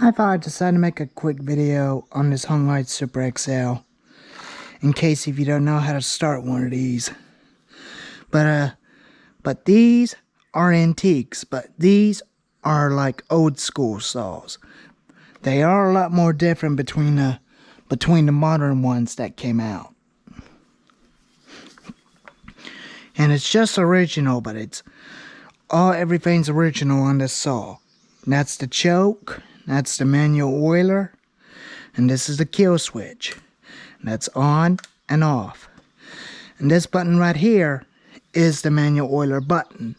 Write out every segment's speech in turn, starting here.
I thought I'd decide to make a quick video on this homelite Super XL, in case if you don't know how to start one of these. But these are antiques, but these are like old school saws. They are a lot more different between the modern ones that came out. And it's just original, but everything's original on this saw. And that's the choke, that's the manual oiler, and this is the kill switch. And that's on and off. And this button right here is the manual oiler button.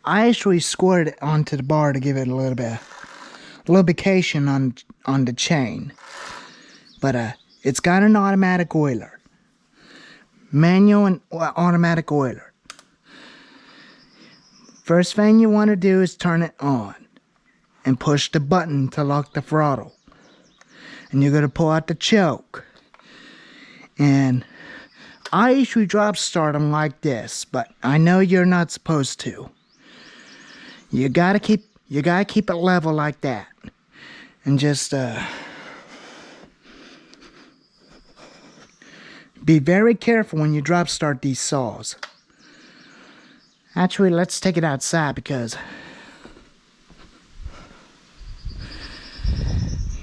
I actually squared it onto the bar to give it a little bit of lubrication on the chain. But it's got an automatic oiler. Manual and automatic oiler. First thing you want to do is turn it on and push the button to lock the throttle. And you're going to pull out the choke. And I usually drop start them like this, but I know you're not supposed to. You gotta keep it level like that. And just be very careful when you drop start these saws. Actually, let's take it outside because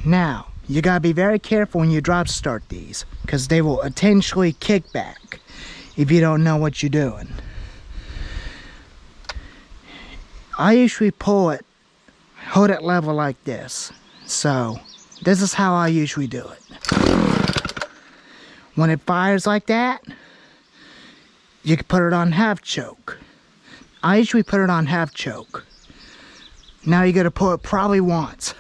now you gotta be very careful when you drop start these, because they will intentionally kick back if you don't know what you're doing. I usually hold it level like this. So this is how I usually do it. When it fires like that, you can put it on half choke. I usually put it on half choke. Now you gotta pull it probably once.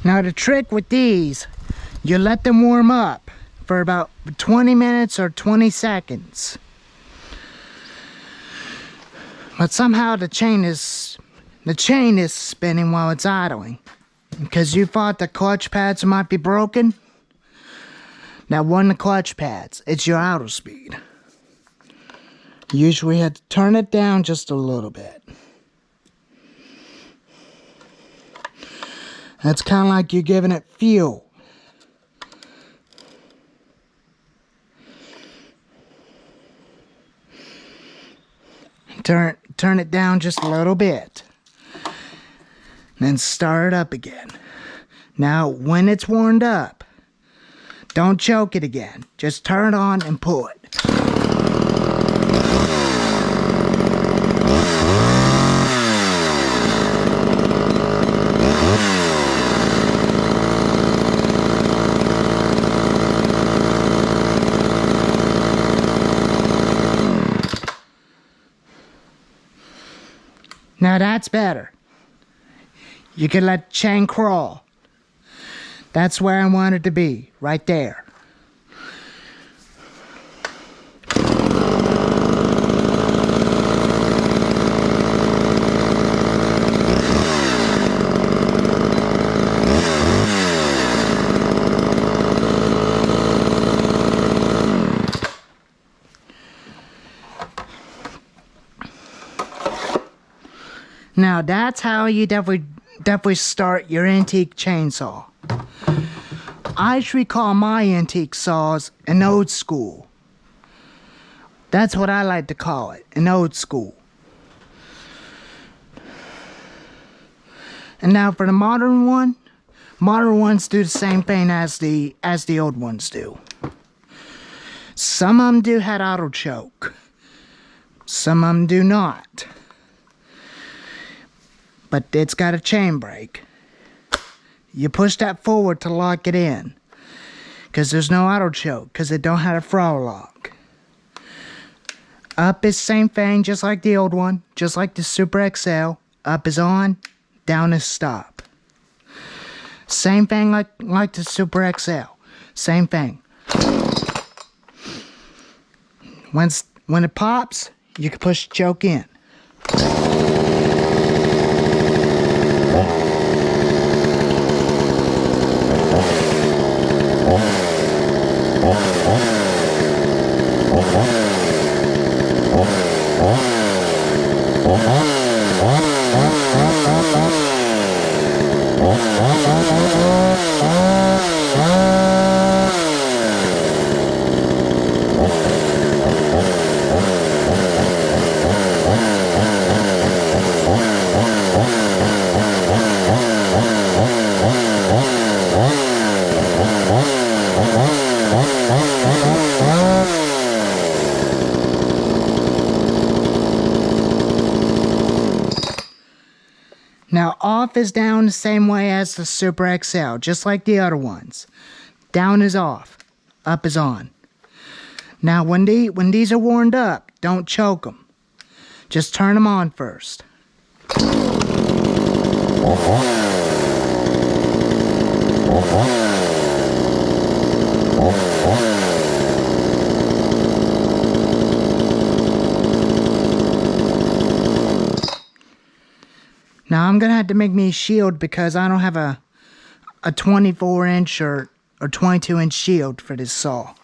Now the trick with these, you let them warm up for about 20 minutes or 20 seconds. But somehow the chain is spinning while it's idling. Because you thought the clutch pads might be broken. That wasn't the clutch pads, it's your idle speed. You usually have to turn it down just a little bit. That's kind of like you're giving it fuel. Turn it down just a little bit. Then start it up again. Now, when it's warmed up, don't choke it again. Just turn it on and pull it. Now that's better. You can let the chain crawl. That's where I want it to be, right there. Now that's how you definitely start your antique chainsaw. I actually call my antique saws an old school. That's what I like to call it, an old school. And now for the modern one, modern ones do the same thing as the old ones do. Some of them do have auto choke. Some of them do not. But it's got a chain brake. You push that forward to lock it in. Because there's no auto choke. Because it don't have a throttle lock. Up is same thing, just like the old one. Just like the Super XL. Up is on. Down is stop. Same thing like the Super XL. Same thing. When it pops, you can push the choke in. Now off is down the same way as the Super XL, just like the other ones. Down is off, up is on. Now when these are warmed up, don't choke them. Just turn them on first. Now I'm gonna have to make me a shield because I don't have a 24-inch or 22-inch shield for this saw.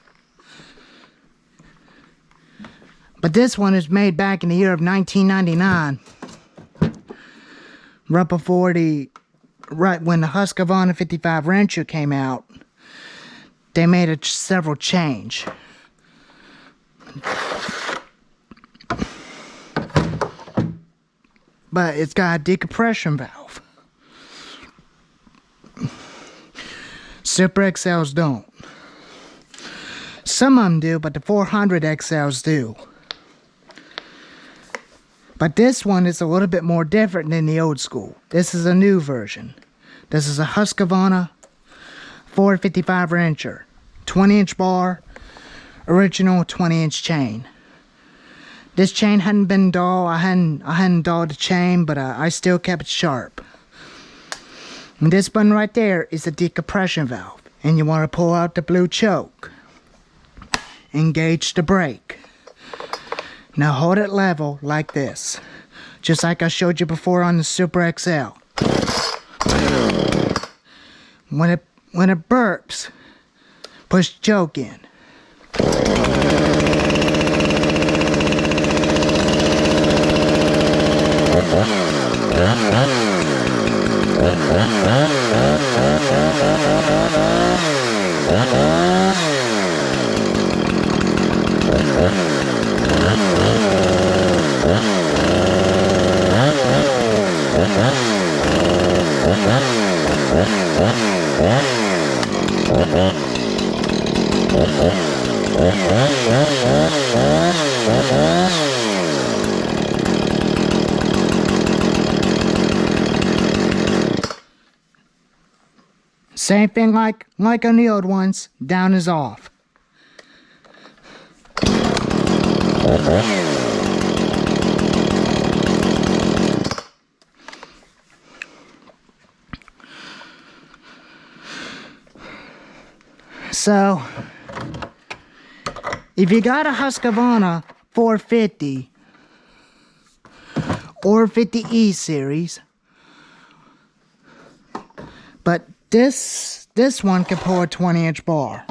But this one is made back in the year of 1999, right when the Husqvarna 55 wrencher came out. They made several change. But it's got a decompression valve. Super XLs don't. Some of them do, but the 400 XLs do. But this one is a little bit more different than the old school. This is a new version. This is a Husqvarna 455 wrencher. 20-inch bar, original 20-inch chain. This chain hadn't been dull. I hadn't dulled the chain, but I still kept it sharp. And this button right there is a decompression valve. And you want to pull out the blue choke. Engage the brake. Now hold it level like this. Just like I showed you before on the Super XL. When it burps, push the choke in. Same thing like on the old ones, down is off. So, if you got a Husqvarna 450 or 50E series, but this one can pull a 20-inch bar.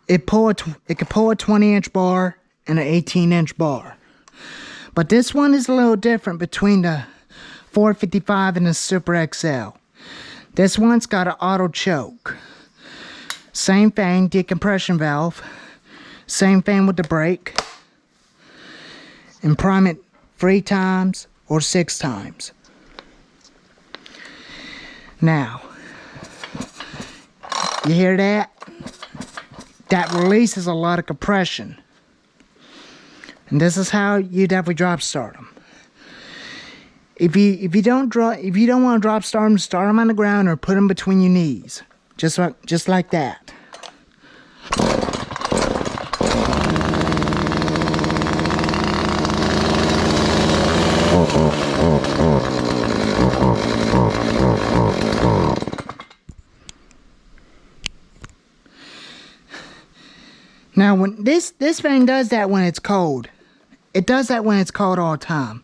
It can pull a 20-inch bar and an 18-inch bar. But this one is a little different between the 455 and the Super XL. This one's got an auto choke. Same thing, decompression valve. Same thing with the brake. And prime it 3 times or 6 times. Now, you hear that? That releases a lot of compression. And this is how you definitely drop start them. If you don't want to drop start them on the ground or put them between your knees, just like that. Now, when this thing does that when it's cold, it does that when it's cold all the time.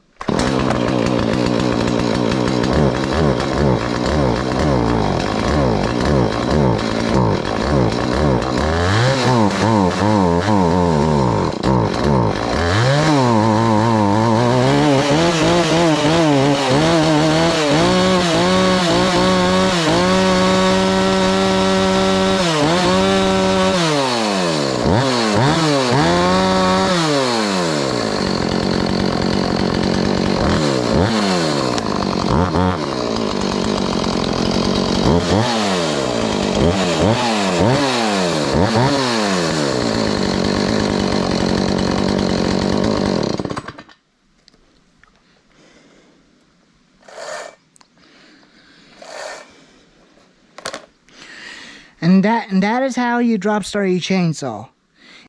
And that is how you drop start your chainsaw.